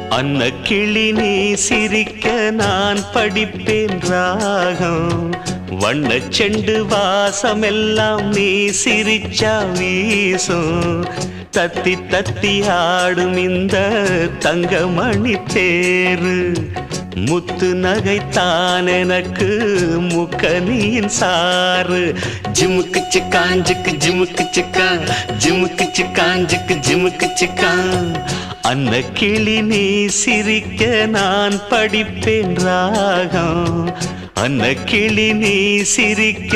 அன்ன கிளி நீ சிரிக்க நான் படிப்பேன் ராகம். வண்ண செண்டு வாசமெல்லாம் நீ சிரிச்சா வீசும். தத்தி தத்தி ஆடும் இந்த தங்கமணி தேரு. முத்து நகைத்தான் எனக்கு முக்கனியின் சாறு. ஜிமுக்கு சிக்காஞ்சுக்கு ஜிமுக்கு சிக்கா, ஜிமுக்கு சிக்காஞ்சுக்கு ஜிமுக்கு சிக்கா. அன்ன கிளி நீ சிரிக்க நான் படிப்பேன் ராகம். அன்ன கிளி நீ சிரிக்க